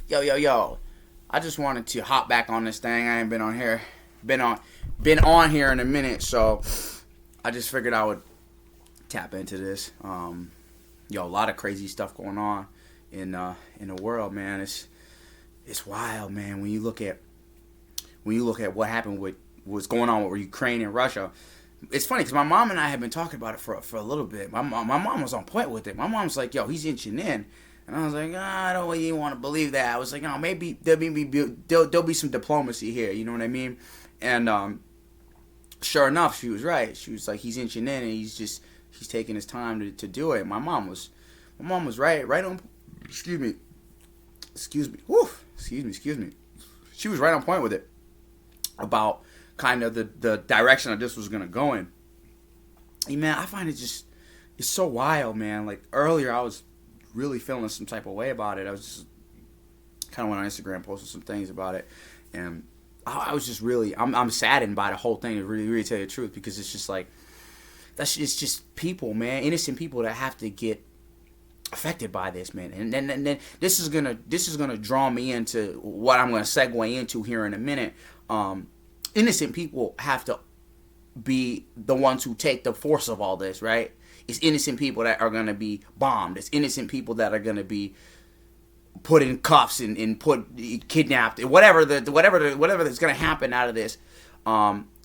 Yo. I just wanted to hop back on this thing. I ain't been on here, been on here in a minute, so I just figured I would tap into this. A lot of crazy stuff going on in the world, man. It's wild, man. When you look at what happened with what's going on with Ukraine and Russia. It's funny because my mom and I have been talking about it for a little bit. My mom was on point with it. My mom's like, "Yo, he's inching in," and I was like, "I don't really want to believe that." I was like, maybe there'll be some diplomacy here." You know what I mean? And sure enough, she was right. She was like, "He's inching in, and he's taking his time to do it." My mom was right on. Excuse me. Whew, excuse me. She was right on point with it about kind of the direction that this was going to go in. Hey, man, I find it's so wild, man. Like, earlier I was really feeling some type of way about it. I was just kind of went on Instagram, posted some things about it, and I was just really, I'm saddened by the whole thing, to really tell you the truth, because it's just like, it's just people, man, innocent people that have to get affected by this, man. And then this is gonna draw me into what I'm gonna segue into here in a minute. Innocent people have to be the ones who take the force of all this, right? It's innocent people that are going to be bombed. It's innocent people that are going to be put in cuffs and kidnapped. Whatever that's going to happen out of this,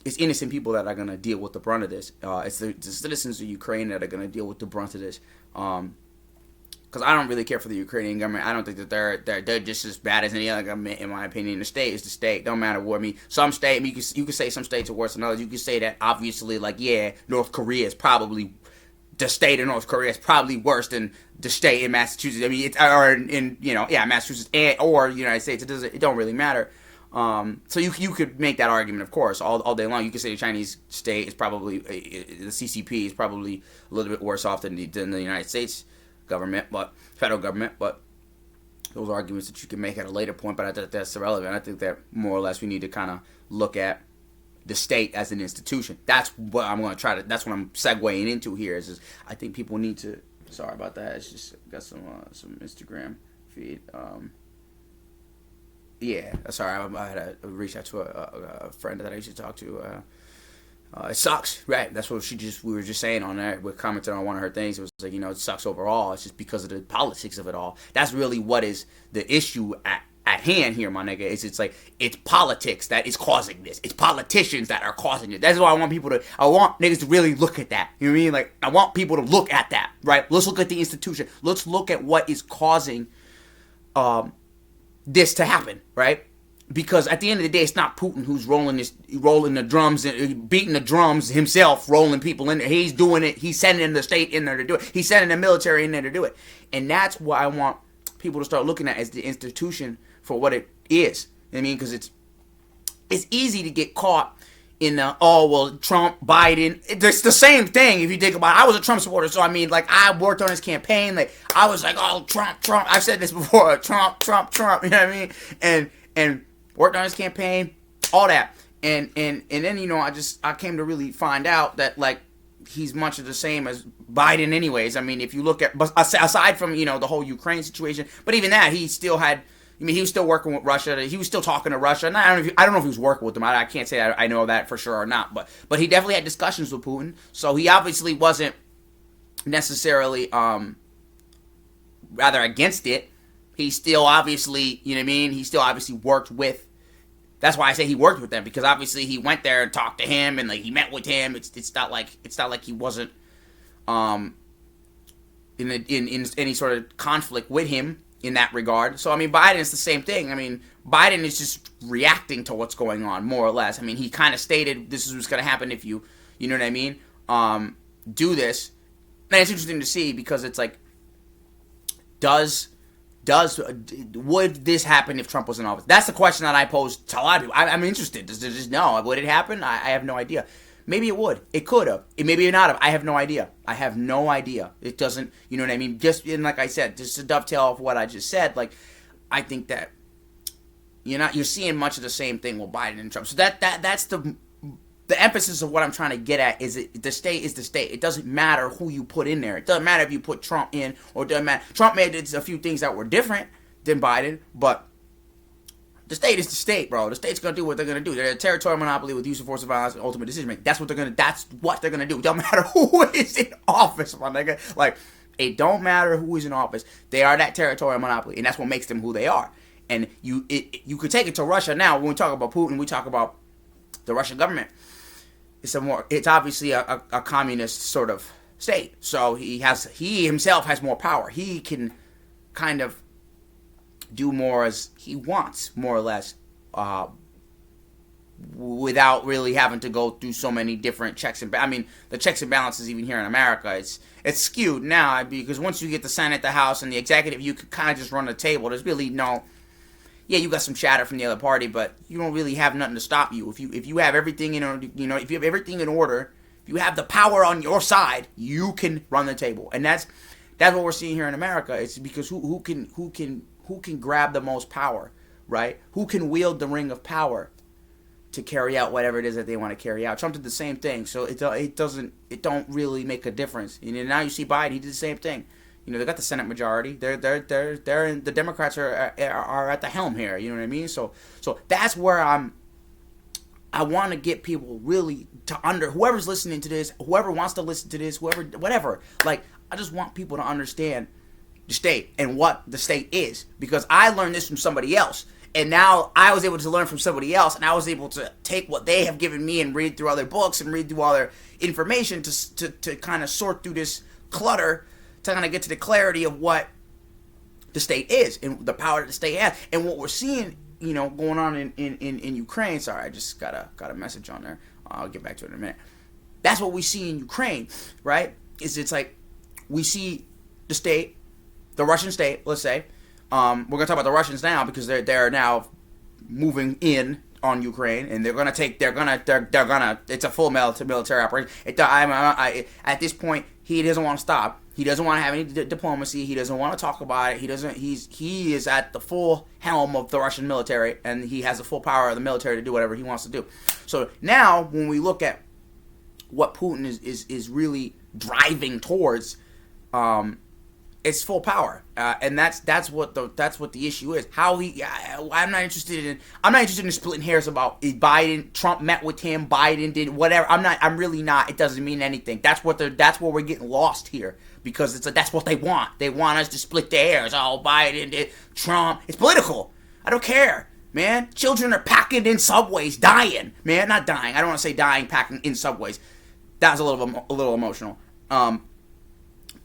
it's innocent people that are going to deal with the brunt of this. It's the citizens of Ukraine that are going to deal with the brunt of this. Because I don't really care for the Ukrainian government. I don't think that they're just as bad as any other government, in my opinion. The state is the state. Don't matter what. I mean, some state, you could say some states are worse than others. You could say that, obviously, like, North Korea is probably, the state of North Korea is probably worse than the state in Massachusetts. I mean, Massachusetts or the United States. It don't really matter. So you could make that argument, of course, all day long. You could say the Chinese state is probably, the CCP is probably a little bit worse off than the United States government, but federal government. But those are arguments that you can make at a later point, but I think that's irrelevant. I think that more or less we need to kind of look at the state as an institution. That's what I'm going to try to, that's what I'm segueing into here, is I think people need to, sorry about that, it's just got some Instagram feed. Sorry, I had to reach out to a friend that I used to talk to. It sucks, right? That's what we were just saying on there. We commented on one of her things. It was like, it sucks overall. It's just because of the politics of it all. That's really what is the issue at hand here, my nigga. It's like, it's politics that is causing this. It's politicians that are causing it. That's why I want niggas to really look at that. You know what I mean? Like, I want people to look at that, right? Let's look at the institution. Let's look at what is causing this to happen, right? Because at the end of the day, it's not Putin who's rolling the drums and beating the drums himself, rolling people in there. He's doing it. He's sending the state in there to do it. He's sending the military in there to do it. And that's what I want people to start looking at as the institution for what it is. You know what I mean? Because it's easy to get caught in Trump, Biden. It's the same thing if you think about it. I was a Trump supporter, so I mean, like, I worked on his campaign. Like, I was like, oh, Trump. I've said this before. Trump. You know what I mean? And worked on his campaign, all that, and then I came to really find out that, like, he's much of the same as Biden, anyways. I mean, if you look at, aside from the whole Ukraine situation, but even that, he still had. I mean, he was still working with Russia. He was still talking to Russia. And I don't know if he was working with them. I can't say I know that for sure or not. But he definitely had discussions with Putin. So he obviously wasn't necessarily rather against it. He still obviously, he still obviously worked with. That's why I say he worked with them, because obviously he went there and talked to him and, like, he met with him. It's not like he wasn't in any sort of conflict with him in that regard. So I mean, Biden is the same thing. I mean, Biden is just reacting to what's going on, more or less. I mean, he kind of stated this is what's going to happen if you know what I mean, do this. And it's interesting to see, because it's like, would this happen if Trump was in office? That's the question that I posed to a lot of people. I'm interested. Does it just know? Would it happen? I have no idea. Maybe it would. It could have. It maybe not have. I have no idea. It doesn't, you know what I mean? Just, and like I said, just to dovetail off what I just said, like, I think that you're seeing much of the same thing with Biden and Trump. So that's the emphasis of what I'm trying to get at, is the state is the state. It doesn't matter who you put in there. It doesn't matter if you put Trump in, or it doesn't matter. Trump made a few things that were different than Biden, but The state is the state, bro. The state's gonna do what they're gonna do. They're a territorial monopoly with use of force of violence and ultimate decision making. That's what they're gonna do. It don't matter who is in office, my nigga. Like, it don't matter who is in office. They are that territorial monopoly, and that's what makes them who they are. And you could take it to Russia now. When we talk about Putin, we talk about the Russian government. It's obviously a communist sort of state. So he himself has more power. He can kind of do more as he wants, more or less, without really having to go through so many different checks and the checks and balances even here in America, it's skewed now, because once you get the Senate, the House, and the executive, you can kind of just run the table. There's really yeah, you got some chatter from the other party, but you don't really have nothing to stop you. If you have everything if you have everything in order, if you have the power on your side, you can run the table. And that's what we're seeing here in America. It's because who can grab the most power, right? Who can wield the ring of power to carry out whatever it is that they want to carry out. Trump did the same thing, so it don't really make a difference. Now you see Biden, he did the same thing. They got the Senate majority. The Democrats are at the helm here. You know what I mean? So that's where I want to get people really whoever's listening to this, whoever wants to listen to this, whatever. Like, I just want people to understand the state and what the state is, because I learned this from somebody else, and now I was able to learn from somebody else, and I was able to take what they have given me and read through other books and read through all their information to kind of sort through this clutter, to kind of get to the clarity of what the state is and the power that the state has. And what we're seeing, going on in Ukraine. Sorry, I just got a message on there. I'll get back to it in a minute. That's what we see in Ukraine, right? It's like we see the state, the Russian state, let's say. We're gonna talk about the Russians now, because they're now moving in on Ukraine, and they're gonna. It's a full military operation. At this point, he doesn't want to stop. He doesn't want to have any diplomacy. He doesn't want to talk about it. He is at the full helm of the Russian military, and he has the full power of the military to do whatever he wants to do. So now, when we look at what Putin is really driving towards, it's full power, and that's what the issue is. I'm not interested in splitting hairs about Biden. Trump met with him. Biden did whatever. I'm really not. It doesn't mean anything. That's where we're getting lost here, because that's what they want. They want us to split the hairs. Oh, Biden did, Trump. It's political. I don't care, man. Children are packing in subways, dying. Man, not dying. I don't want to say dying, packing in subways. That was a little emotional.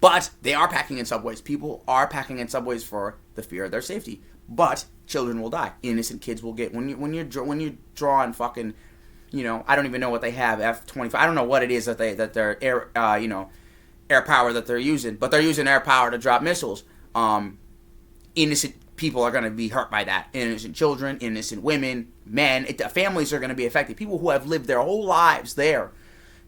But they are packing in subways. People are packing in subways for the fear of their safety. But children will die. Innocent kids will get, when you're drawing fucking, I don't even know what they have, F-25. I don't know what it is that they're air power that they're using, but they're using air power to drop missiles. Innocent people are going to be hurt by that. Innocent children, innocent women, men. Families are going to be affected. People who have lived their whole lives there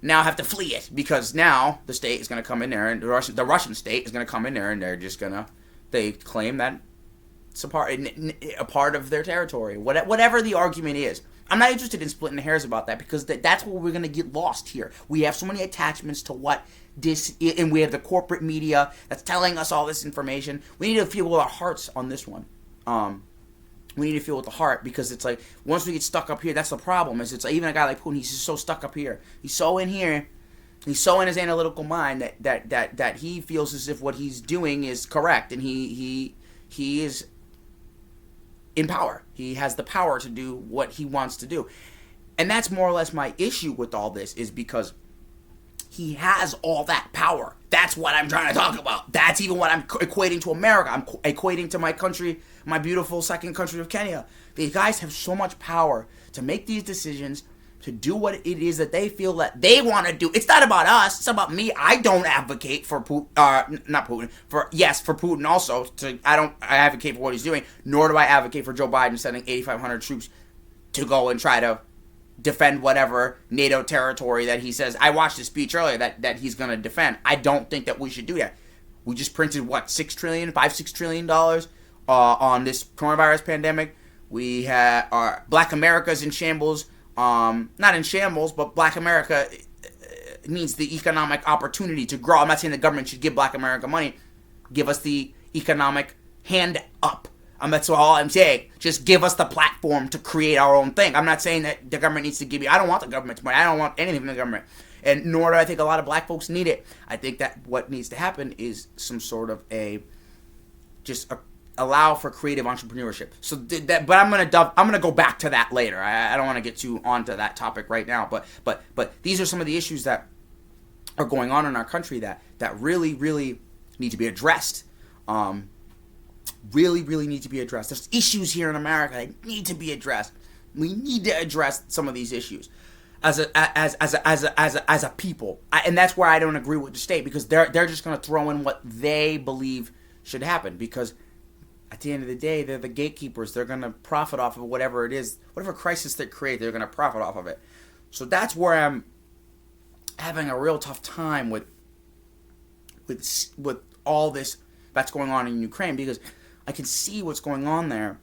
now have to flee it, because now the state is going to come in there, and the Russian state is going to come in there, and they claim that it's a part of their territory. Whatever the argument is. I'm not interested in splitting hairs about that, because that's where we're going to get lost here. We have so many attachments to what this is, and we have the corporate media that's telling us all this information. We need to feel with our hearts on this one. We need to feel with the heart, because it's like, once we get stuck up here, that's the problem. It's like, even a guy like Putin, he's just so stuck up here. He's so in here. He's so in his analytical mind that he feels as if what he's doing is correct, and he is in power. He has the power to do what he wants to do. And that's more or less my issue with all this, is because he has all that power. That's what I'm trying to talk about. That's even what I'm equating to America. I'm equating to my country, my beautiful second country of Kenya. These guys have so much power to make these decisions, to do what it is that they feel that they want to do. It's not about us. It's about me. I don't advocate for Putin, not Putin, for Putin also. I advocate for what he's doing, nor do I advocate for Joe Biden sending 8,500 troops to go and try to defend whatever NATO territory that he says. I watched his speech earlier that he's going to defend. I don't think that we should do that. We just printed, $6 trillion on this coronavirus pandemic. We had Black America's in shambles. Not in shambles, but Black America needs the economic opportunity to grow. I'm not saying the government should give Black America money. Give us the economic hand up. That's all I'm saying. Just give us the platform to create our own thing. I'm not saying that the government needs to give you. I don't want the government's money. I don't want anything from the government. And nor do I think a lot of black folks need it. I think that what needs to happen is some sort of allow for creative entrepreneurship. So that, but I'm gonna go back to that later. I don't want to get too onto that topic right now. But these are some of the issues that are going on in our country that really, really need to be addressed. Really, really need to be addressed. There's issues here in America that need to be addressed. We need to address some of these issues as a people, and that's where I don't agree with the state, because they're just going to throw in what they believe should happen, because at the end of the day, they're the gatekeepers. They're going to profit off of whatever it is, whatever crisis they create. They're going to profit off of it. So that's where I'm having a real tough time with all this that's going on in Ukraine, because I can see what's going on there,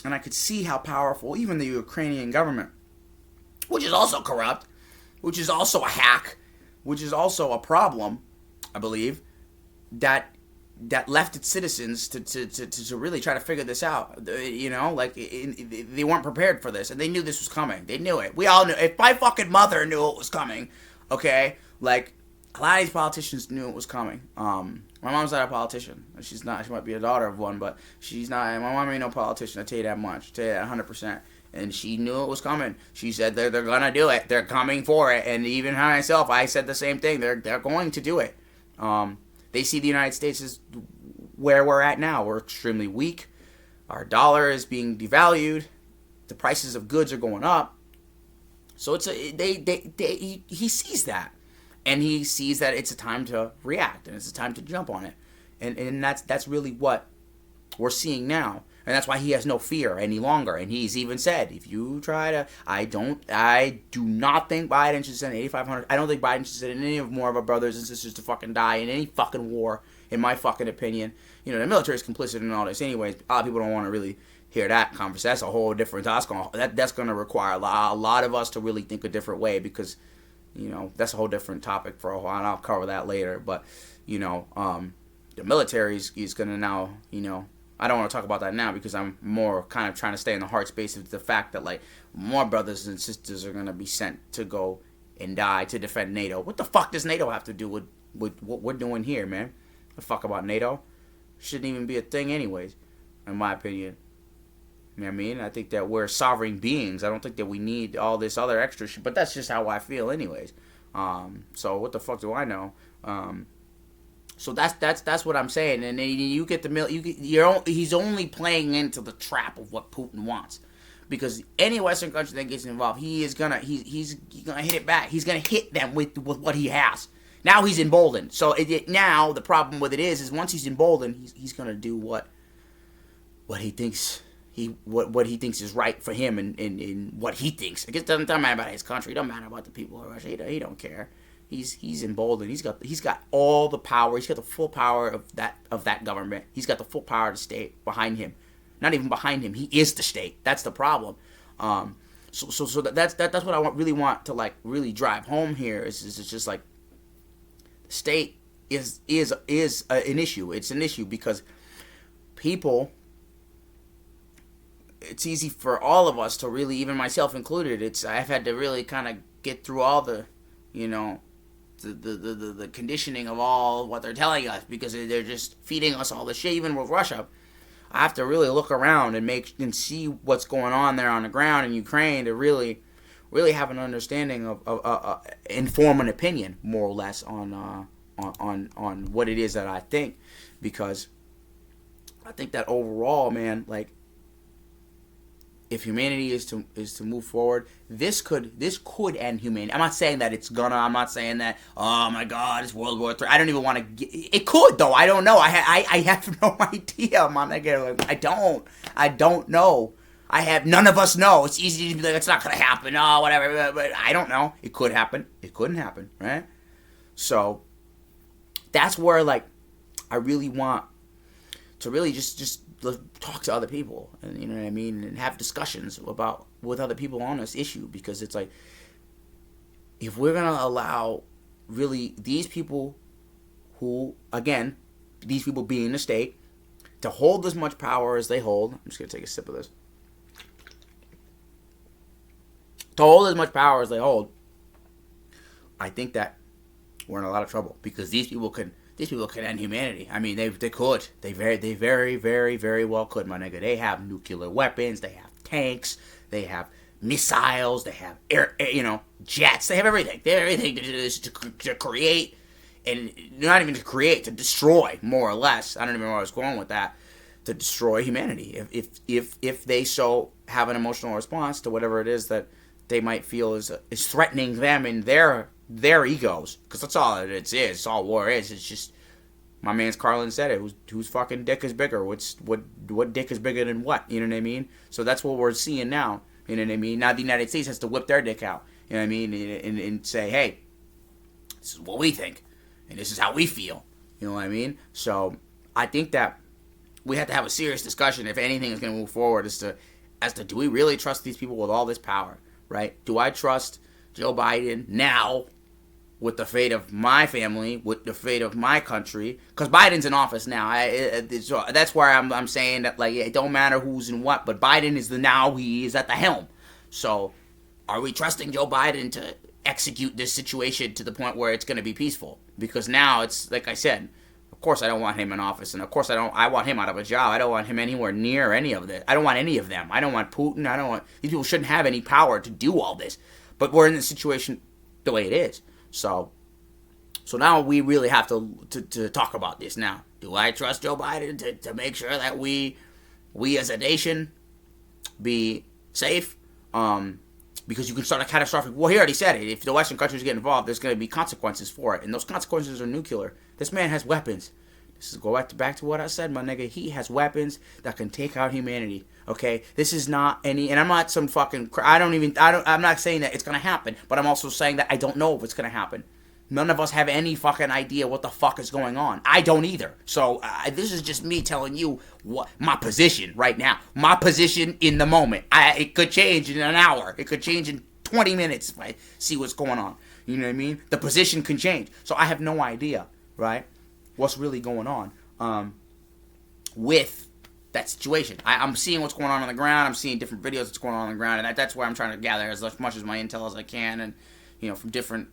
and I could see how powerful even the Ukrainian government, which is also corrupt, which is also a hack, which is also a problem, I believe, that left its citizens to really try to figure this out. You know, like, they weren't prepared for this, and they knew this was coming. They knew it. We all knew. If my fucking mother knew it was coming, okay, like, a lot of these politicians knew it was coming. My mom's not a politician. She's not. She might be a daughter of one, but she's not. My mom ain't no politician. I tell you that much. I tell you that 100%. And she knew it was coming. She said they're gonna do it. They're coming for it. And even myself, I said the same thing. They're going to do it. They see the United States as where we're at now. We're extremely weak. Our dollar is being devalued. The prices of goods are going up. So he sees that. And he sees that it's a time to react, and it's a time to jump on it. And that's really what we're seeing now. And that's why he has no fear any longer. And he's even said, if you try to, I do not think Biden should send 8,500. I don't think Biden should send any of more of our brothers and sisters to fucking die in any fucking war, in my fucking opinion. You know, the military is complicit in all this anyways. A lot of people don't want to really hear that conversation. That's a whole different, that's going to require a lot of us to really think a different way, because, you know, that's a whole different topic for a while, and I'll cover that later. But, you know, the military is going to now, you know, I don't want to talk about that now, because I'm more kind of trying to stay in the heart space of the fact that, like, more brothers and sisters are going to be sent to go and die to defend NATO. What the fuck does NATO have to do with what we're doing here, man? The fuck about NATO? Shouldn't even be a thing anyways, in my opinion. You know what I mean? I think that we're sovereign beings. I don't think that we need all this other extra shit, but that's just how I feel anyways. So what the fuck do I know? So that's what I'm saying. And then you get he's only playing into the trap of what Putin wants, because any Western country that gets involved, he's gonna hit it back. He's gonna hit them with what he has. Now he's emboldened. So now the problem with it is once he's emboldened, he's gonna do what he thinks. What he thinks is right for him, and what he thinks. It doesn't matter about his country. It doesn't matter about the people of Russia. He don't care. He's emboldened. He's got all the power. He's got the full power of that government. He's got the full power of the state behind him. Not even behind him. He is the state. That's the problem. So that's what I really want to, like, really drive home here. Is just like, the state is an issue. It's an issue because people. It's easy for all of us to really, even myself included, I've had to really kind of get through all the, you know, the conditioning of all what they're telling us, because they're just feeding us all the shit. Even with Russia, I have to really look around and see what's going on there on the ground in Ukraine to really have an understanding of and form an opinion, more or less, on what it is that I think, because I think that overall, man, like, if humanity is to move forward, this could end humanity. I'm not saying that it's gonna. I'm not saying that, oh my God, it's World War III. I don't even want to. It could, though. I don't know. I have no idea, man. I don't know. None of us know. It's easy to be like, it's not gonna happen. Oh, whatever. But I don't know. It could happen. It couldn't happen, right? So that's where, like, I really want to really just talk to other people, and, you know what I mean, and have discussions with other people on this issue, because it's like, if we're gonna allow really these people who, again, these people being the state, to hold as much power as they hold. I'm just gonna take a sip of this. To hold as much power as they hold, I think that we're in a lot of trouble because these people could end humanity. I mean, they could. They very well could, my nigga. They have nuclear weapons. They have tanks. They have missiles. They have air jets. They have everything. They have everything to create, and not even to create, to destroy, more or less. I don't even know where I was going with that. To destroy humanity, if they so have an emotional response to whatever it is that they might feel is threatening them in their egos, because that's all it is. It's all war is. It's just, my man's Carlin said it. Whose fucking dick is bigger? What dick is bigger than what? You know what I mean? So that's what we're seeing now. You know what I mean? Now the United States has to whip their dick out. You know what I mean? And say, hey, this is what we think, and this is how we feel. You know what I mean? So I think that we have to have a serious discussion if anything is going to move forward as to do we really trust these people with all this power, right? Do I trust Joe Biden now with the fate of my family, with the fate of my country? Because Biden's in office now. So that's where I'm saying that, like, it don't matter who's in what, but Biden is he is at the helm. So are we trusting Joe Biden to execute this situation to the point where it's going to be peaceful? Because now it's, like I said, of course I don't want him in office, and of course I want him out of a job. I don't want him anywhere near any of this. I don't want any of them. I don't want Putin. These people shouldn't have any power to do all this. But we're in the situation the way it is. So now we really have to talk about this now. Do I trust Joe Biden to make sure that we as a nation be safe? Because you can start a catastrophic war. He already said it. If the Western countries get involved, there's going to be consequences for it. And those consequences are nuclear. This man has weapons. This is go back to what I said, my nigga. He has weapons that can take out humanity. Okay? This is not any... And I'm not some fucking... I'm not saying that it's going to happen. But I'm also saying that I don't know if it's going to happen. None of us have any fucking idea what the fuck is going on. I don't either. So this is just me telling you what my position right now. My position in the moment. It could change in an hour. It could change in 20 minutes if I see what's going on. You know what I mean? The position can change. So I have no idea, right, what's really going on with that situation. I'm seeing what's going on the ground. I'm seeing different videos that's going on the ground. And that's where I'm trying to gather as much as my intel as I can. And, from different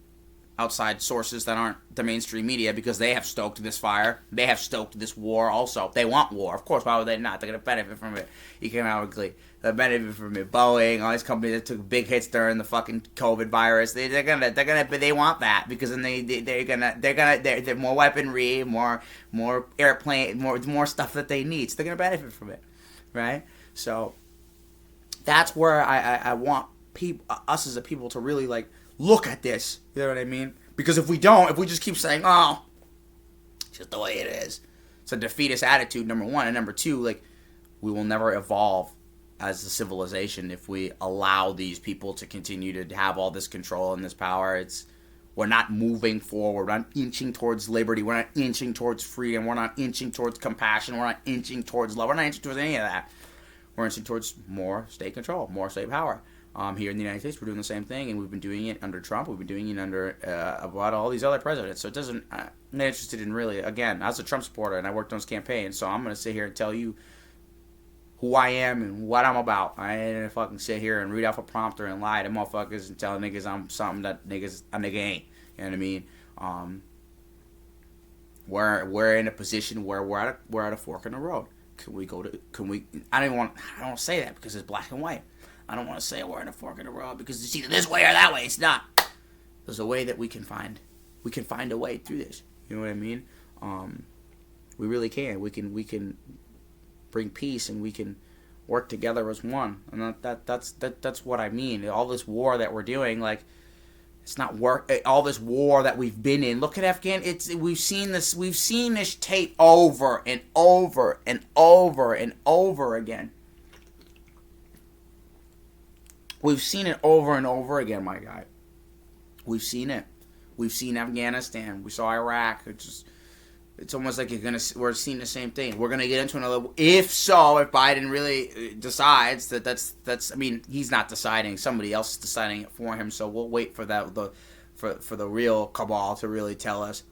outside sources that aren't the mainstream media, because they have stoked this fire. They have stoked this war also. They want war. Of course, why would they not? They're going to benefit from it economically. They benefit from it. Boeing, all these companies that took big hits during the fucking COVID virus, they want that, because then they're more weaponry, more airplane, more stuff that they need. So they're going to benefit from it, right? So that's where I want us as a people to really, like, look at this, you know what I mean? Because if we just keep saying, oh, it's just the way it is, it's a defeatist attitude, number one. And number two, like, we will never evolve as a civilization if we allow these people to continue to have all this control and this power. We're not moving forward. We're not inching towards liberty. We're not inching towards freedom. We're not inching towards compassion. We're not inching towards love. We're not inching towards any of that. We're inching towards more state control, more state power. Here in the United States, we're doing the same thing, and we've been doing it under Trump. We've been doing it under about all these other presidents. So it doesn't. I'm not interested in really. Again, I was a Trump supporter, and I worked on his campaign. So I'm gonna sit here and tell you who I am and what I'm about. I ain't gonna fucking sit here and read off a prompter and lie to motherfuckers and tell niggas I'm something that a nigga ain't. You know what I mean? We're in a position where we're at a fork in the road. I don't want to say that because it's black and white. I don't want to say we're in a fork in the road because it's either this way or that way. It's not. There's a way that we can find a way through this. You know what I mean? We really can. We can bring peace, and we can work together as one. And that's what I mean. All this war that we're doing, like, it's not work. All this war that we've been in. Look at Afghan. We've seen this tape over and over and over and over again. We've seen it over and over again, my guy. We've seen it. We've seen Afghanistan. We saw Iraq. It's almost like we're seeing the same thing. We're gonna get into another. If Biden really decides that's. I mean, he's not deciding. Somebody else is deciding it for him. So we'll wait for for the real cabal to really tell us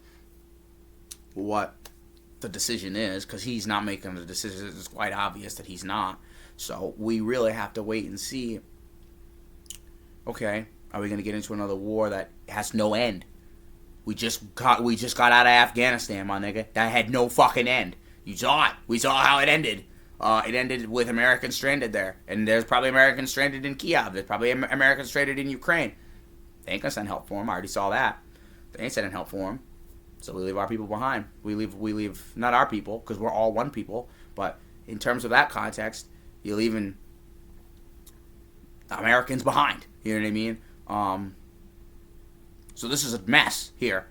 what the decision is, because he's not making the decision. It's quite obvious that he's not. So we really have to wait and see. Okay, are we going to get into another war that has no end? We just got out of Afghanistan, my nigga. That had no fucking end. You saw it. We saw how it ended. It ended with Americans stranded there. And there's probably Americans stranded in Kiev. There's probably Americans stranded in Ukraine. They ain't gonna send help for them. I already saw that. They ain't sending help for them. So we leave our people behind. We leave not our people, because we're all one people. But in terms of that context, you're leaving Americans behind. You know what I mean? So this is a mess here.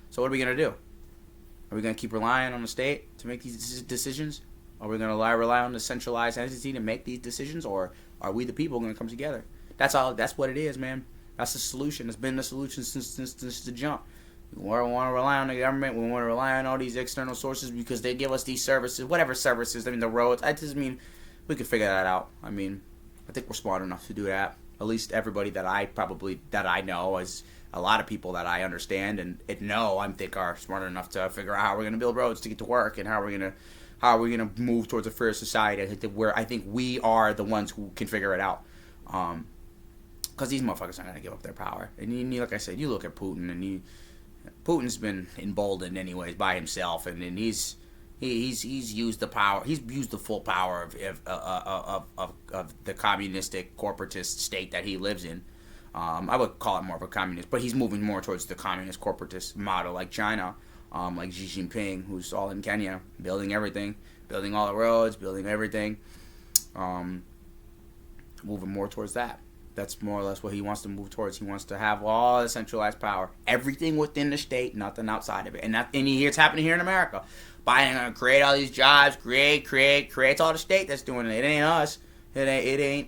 So what are we going to do? Are we going to keep relying on the state to make these decisions? Are we going to rely on the centralized entity to make these decisions? Or are we the people going to come together? That's all. That's what it is, man. That's the solution. It's been the solution since the jump. We want to rely on the government. We want to rely on all these external sources because they give us these services, whatever services. I mean, the roads. I just mean, we could figure that out. I mean, I think we're smart enough to do that. At least everybody that I know is a lot of people that I understand and know. I think are smart enough to figure out how we're going to build roads to get to work and how we're going to move towards a fair society. I think we are the ones who can figure it out. Because these motherfuckers aren't going to give up their power. And like I said, you look at Putin and Putin's been emboldened anyways by himself, and then he's used the power. He's used the full power of the communistic corporatist state that he lives in. I would call it more of a communist, but he's moving more towards the communist corporatist model, like China, like Xi Jinping, who's all in Kenya, building everything, building all the roads, building everything, moving more towards that. That's more or less what he wants to move towards. He wants to have all the centralized power, everything within the state, nothing outside of it. And it's happening here in America. Biden's gonna create all these jobs, creates all the state that's doing it. It ain't us. It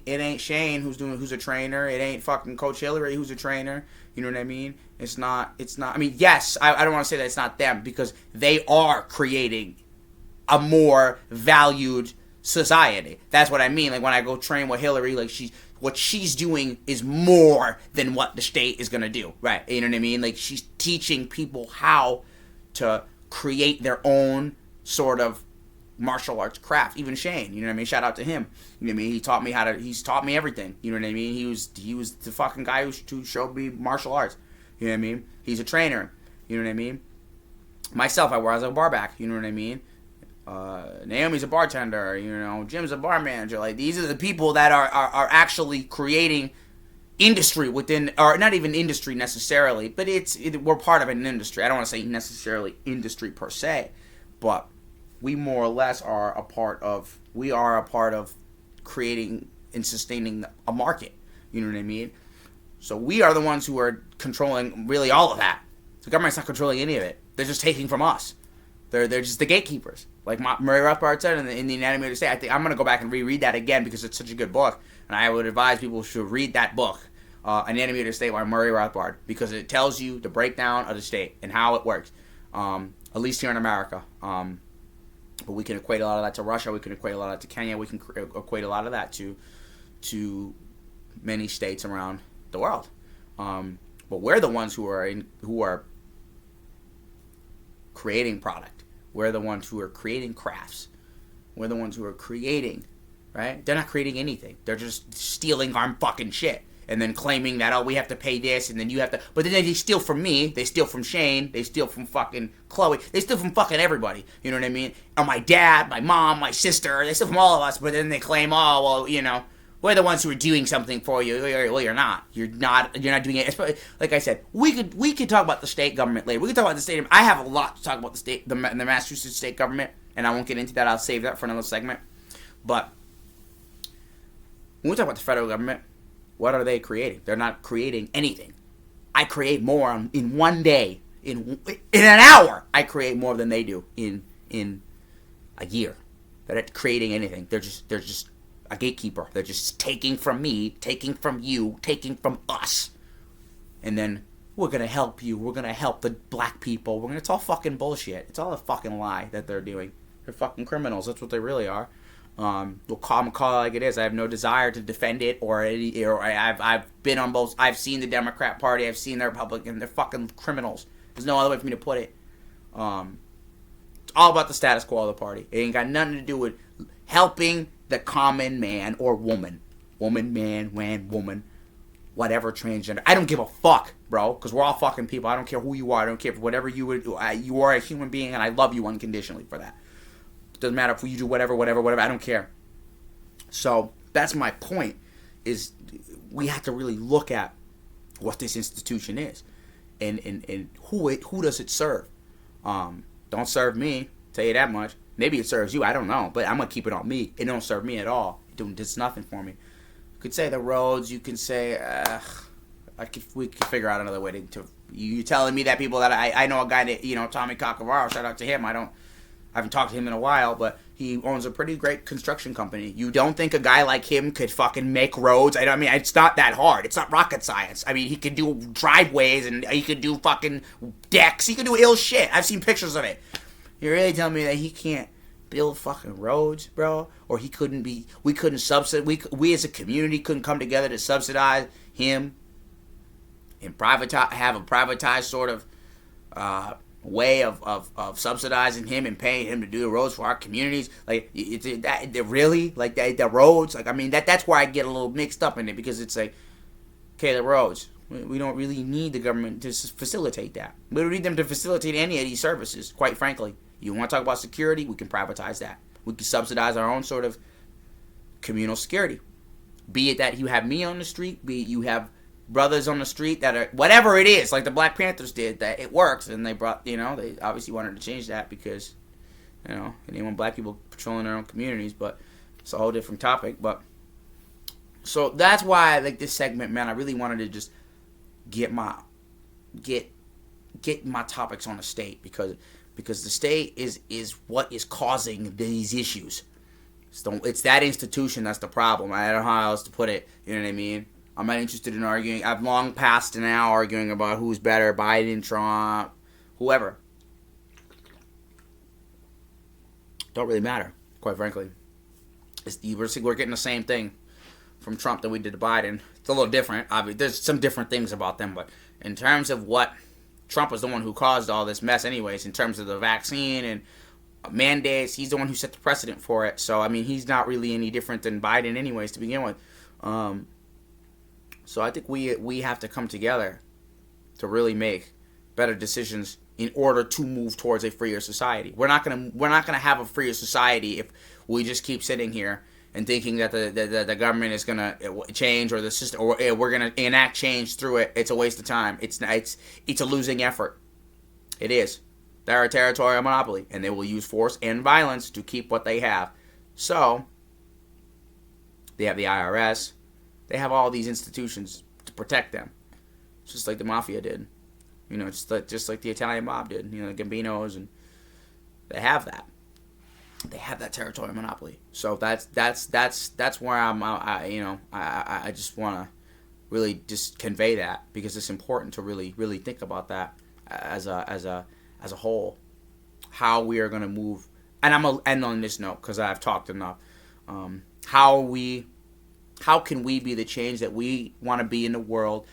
ain't Shane who's a trainer. It ain't fucking Coach Hillary who's a trainer. You know what I mean? It's not. I mean, yes, I don't want to say that it's not them, because they are creating a more valued society. That's what I mean. Like when I go train with Hillary, like what she's doing is more than what the state is gonna do, right? You know what I mean? Like she's teaching people how to create their own sort of martial arts craft. Even Shane, you know what I mean? Shout out to him. You know what I mean? He's taught me everything. You know what I mean? He was the fucking guy who showed me martial arts. You know what I mean? He's a trainer. You know what I mean? Myself, I was a bar back. You know what I mean? Naomi's a bartender, you know, Jim's a bar manager. Like, these are the people that are actually creating industry within, or not even industry necessarily, but we're part of an industry. I don't want to say necessarily industry per se, but we more or less are a part of creating and sustaining a market. You know what I mean? So we are the ones who are controlling really all of that. The government's not controlling any of it. They're just taking from us. They're just the gatekeepers. Like Murray Rothbard said in the Anatomy of the State. I think I'm going to go back and reread that again because it's such a good book. And I would advise people to read that book, Anatomy of the State by Murray Rothbard, because it tells you the breakdown of the state and how it works, at least here in America. But we can equate a lot of that to Russia. We can equate a lot of that to Kenya. We can equate a lot of that to many states around the world. But we're the ones who are creating product. We're the ones who are creating crafts. We're the ones who are creating, right? They're not creating anything. They're just stealing our fucking shit. And then claiming that, oh, we have to pay this, and then you have to... But then they steal from me. They steal from Shane. They steal from fucking Chloe. They steal from fucking everybody. You know what I mean? Or my dad, my mom, my sister. They steal from all of us. But then they claim, oh, well, you know, we're the ones who are doing something for you. Well, you're not. You're not doing it. Like I said, we could talk about the state government later. We could talk about the state. I have a lot to talk about the Massachusetts state government, and I won't get into that. I'll save that for another segment. But when we talk about the federal government, what are they creating? They're not creating anything. I create more in one day. In an hour, I create more than they do in a year. They're not creating anything. They're just a gatekeeper. They're just taking from me, taking from you, taking from us. And then we're going to help you. We're going to help the black people. It's all fucking bullshit. It's all a fucking lie that they're doing. They're fucking criminals. That's what they really are. We'll call it like it is. I have no desire to defend it I've been on both. I've seen the Democrat Party. I've seen the Republican. They're fucking criminals. There's no other way for me to put it. It's all about the status quo of the party. It ain't got nothing to do with helping the common man or woman. Woman, man, woman. Whatever transgender. I don't give a fuck, bro, because we're all fucking people. I don't care who you are. I don't care if whatever you are a human being, and I love you unconditionally for that. It doesn't matter if you do whatever. I don't care. So that's my point, is we have to really look at what this institution is and who does it serve. Don't serve me, tell you that much. Maybe it serves you, I don't know, but I'm going to keep it on me. It don't serve me at all. It does nothing for me. You could say the roads. You can say, we could figure out another way to. You telling me that people that I know a guy that Tommy Cacavaro. Shout out to him. I haven't talked to him in a while, but he owns a pretty great construction company. You don't think a guy like him could fucking make roads? I mean, it's not that hard. It's not rocket science. I mean, he could do driveways and he could do fucking decks. He could do ill shit. I've seen pictures of it. You're really telling me that he can't build fucking roads, bro? Or we couldn't subsidize, we as a community couldn't come together to subsidize him and have a privatized sort of way of subsidizing him and paying him to do the roads for our communities. Like, really? Like, the roads? Like, I mean, that's where I get a little mixed up in it, because it's like, okay, the roads. We don't really need the government to facilitate that. We don't need them to facilitate any of these services, quite frankly. You want to talk about security? We can privatize that. We can subsidize our own sort of communal security. Be it that you have me on the street, be it you have brothers on the street that are, whatever it is, like the Black Panthers did, that it works. And they brought, they obviously wanted to change that because, they didn't want black people patrolling their own communities, but it's a whole different topic. But, so that's why I like this segment, man. I really wanted to just get my topics on the state, because the state is what is causing these issues. It's that institution that's the problem. I don't know how else to put it. You know what I mean? I'm not interested in arguing. I've long passed now arguing about who's better, Biden, Trump, whoever. Don't really matter, quite frankly. We're getting the same thing from Trump that we did to Biden. It's a little different. Obviously, there's some different things about them, but in terms of what Trump was the one who caused all this mess anyways, in terms of the vaccine and mandates, he's the one who set the precedent for it. So, I mean, he's not really any different than Biden anyways to begin with. So I think we have to come together to really make better decisions in order to move towards a freer society. We're not gonna have a freer society if we just keep sitting here and thinking that the government is gonna change, or the system, or we're gonna enact change through it. It's a waste of time. It's a losing effort. It is. They're a territorial monopoly, and they will use force and violence to keep what they have. So they have the IRS. They have all these institutions to protect them, just like the mafia did. Just like the Italian mob did. The Gambinos, and they have that. They have that territorial monopoly. So that's where I just want to really just convey that, because it's important to really really think about that as a whole, how we are going to move. And I'm gonna end on this note because I've talked enough. How can we be the change that we want to be in the world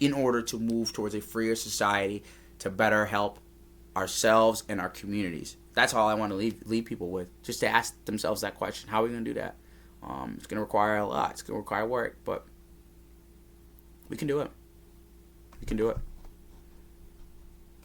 in order to move towards a freer society to better help ourselves and our communities? That's all I want to leave people with, just to ask themselves that question. How are we going to do that? It's going to require a lot. It's going to require work, but we can do it. We can do it.